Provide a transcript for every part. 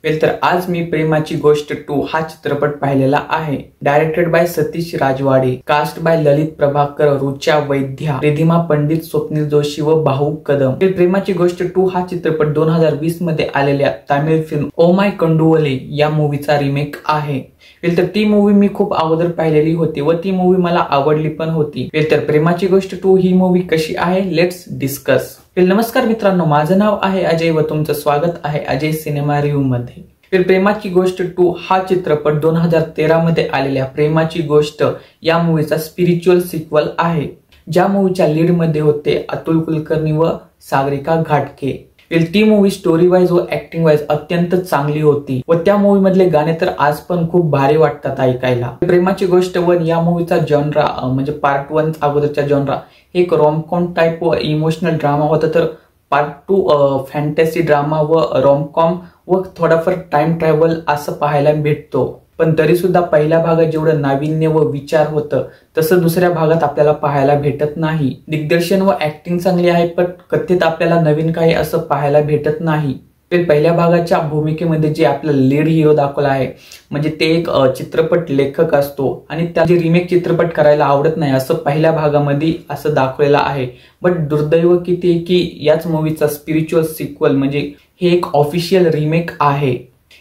तर आज मी प्रेमाची गोष्ट 2 हा चित्रपट पाहिलेला आहे। Directed by Satish Rajwade, cast by Lalit Prabhakar, Rucha Vaidya, Ridhima Pandit, Swapnil Joshi व भाऊ कदम। प्रेमाची गोष्ट 2 हा चित्रपट 2020 मध्ये आलेल्या तामिळ फिल्म ओ माय कंडुवले या मूवीचा रिमेक आहे। तर ती मूवी मी खूप अगोदर पाहिलेली होती व ती मूवी मला आवडली पण होती। तर प्रेमाची गोष्ट 2 ही मूवी कशी आहे, लेट्स डिस्कस। नमस्कार मित्रांनो, माझं नाव आहे अजय व तुमचं स्वागत आहे अजय सिनेमा रिव्ह्यू मध्ये। प्रेमाची गोष्ट 2 हा चित्रपट 2013 मध्ये आलेल्या प्रेमाची गोष्ट या मूवीचा स्पिरिच्युअल सिक्वल आहे, ज्या मूवीच्या लीड मध्ये होते अतुल कुलकर्णी व सागरिका घाटके। ती मूवी स्टोरी वाइज व ऍक्टिंग वाइज अत्यंत चांगली होती व त्या मूवी मधले गाणे तर आज पण खूप भारी वाटतात ऐकायला। प्रेमाची गोष्ट 1 या मूवीचा जॉनरा म्हणजे पार्ट 1 अगोदरचा जॉनरा एक रोमकॉम टाइप व इमोशनल ड्रामा होता, तर पार्ट 2 फॅन्टसी ड्रामा व रोमकॉम व थोडाफार टाइम ट्रॅव्हल असं पाहायला भेटतो। पण तरी सुद्धा पहिल्या भागात जेवढं नाविन्य व विचार होतं तसं दुसऱ्या भागात आपल्याला पाहायला भेटत नाही। दिग्दर्शन व ऍक्टिंग चांगली आहे, पण कथेत आपल्याला नवीन काही असं पाहायला भेटत नाही। पहिल्या भागाच्या भूमिकेमध्ये जे आपला लीड हिरो दाखवला आहे म्हणजे ते एक चित्रपट लेखक असतो आणि त्याचे रिमेक चित्रपट करायला आवडत नाही असं पहिल्या भागामध्ये असं दाखवलेलं आहे। बट दुर्दैव किती की याच मूवीचा स्पिरिच्युअल सिक्वल म्हणजे हे एक ऑफिशियल रिमेक आहे,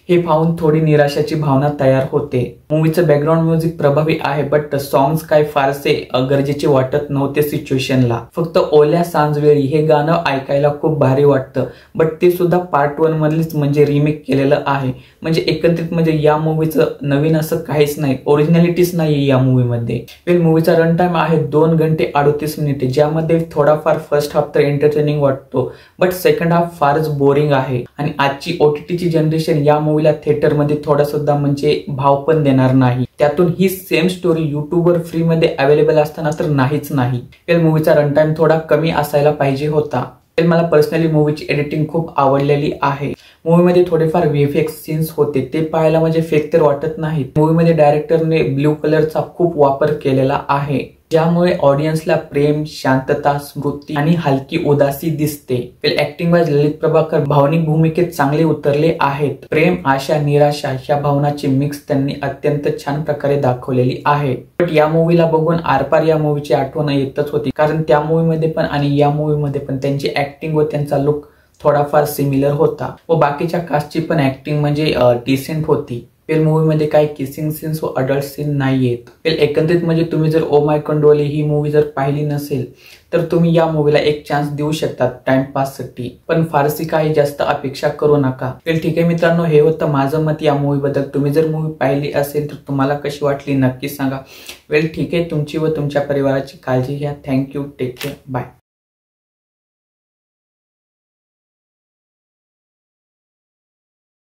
हे पाहून थोडी निराशाची भावना तयार होते। मूवीचं बॅकग्राऊंड म्युझिक प्रभावी आहे, बट सॉंग्स काय फारसे गरजेचे वाटत नव्हते सिच्युएशनला। फक्त ओल्या सांजवेळी हे गाणं ऐकायला खूप भारी वाटतं, बट ते सुद्धा पार्ट 1 मधलीच म्हणजे रिमेक केलेलं आहे। म्हणजे एकत्रित म्हणजे या मूवीचं नवीन असं काहीच नाही, ओरिजिनॅलिटीच नाही या मूवीमध्ये। मूवीचा रन टाइम आहे 2 घंटे 38 मिनिटे, ज्यामध्ये थोडाफार फर्स्ट हाफ तर एंटरटेनिंग वाटतो, बट सेकंड हाफ फारच बोरिंग आहे। आणि आजची ओटीटीची जनरेशन या मूवीला थिएटर मध्ये थोडा सुद्धा म्हणजे भाव पण देणार नाही। त्यातून ही सेम स्टोरी युट्यूबवर फ्री मध्ये अवेलेबल असताना तर नाहीच नाही। मूवीचा रन टाइम थोडा कमी असायला पाहिजे होता। मला पर्सनली मूवीची एडिटिंग खूप आवडलेली आहे। मूवीमध्ये थोडेफार व्हीएफएक्स सीन्स होते, ते पाहायला म्हणजे फेक तर वाटत नाही। मूवीमध्ये डायरेक्टरने ब्ल्यू कलरचा खूप वापर केलेला आहे, ज्यामुळे ऑडियन्सला प्रेम, शांतता, स्मृती आणि हलकी उदासी दिसते। ऍक्टिंग वाइज ललित प्रभाकर भावनिक भूमिकेत चांगले उतरले आहेत। प्रेम, आशा, निराशा या भावनाची मिक्स त्यांनी अत्यंत छान प्रकारे दाखवलेली आहे। बट या मूवीला बघून आरपार या मूवीची आठवण येतच होती, कारण त्या मूवीमध्ये पण आणि या मूवीमध्ये पण त्यांची ऍक्टिंग व त्यांचा लुक थोडाफार सिमिलर होता व बाकीच्या कास्टची पण ऍक्टिंग म्हणजे डिसेंट होती। मूवी मध्ये काही किसिंग सीन्स व अडल्ट सीन नाहीयेत। एकंदरीत म्हणजे तुम्ही जर ओ माय कंडुवले ही मूवी जर पाहिली नसेल तर तुम्ही या मूवीला एक चान्स देऊ शकतात टाइमपास साठी, पण फारसी काही जास्त अपेक्षा करू नका। ठीक आहे मित्रांनो, हे होतं माझं मत या मूवी बद्दल। तुम्ही जर मूवी पाहिली असेल तर तुम्हाला कशी वाटली नक्की सांगा। ठीक आहे, तुमची व तुमच्या परिवाराची काळजी घ्या। Thank you, take care, bye.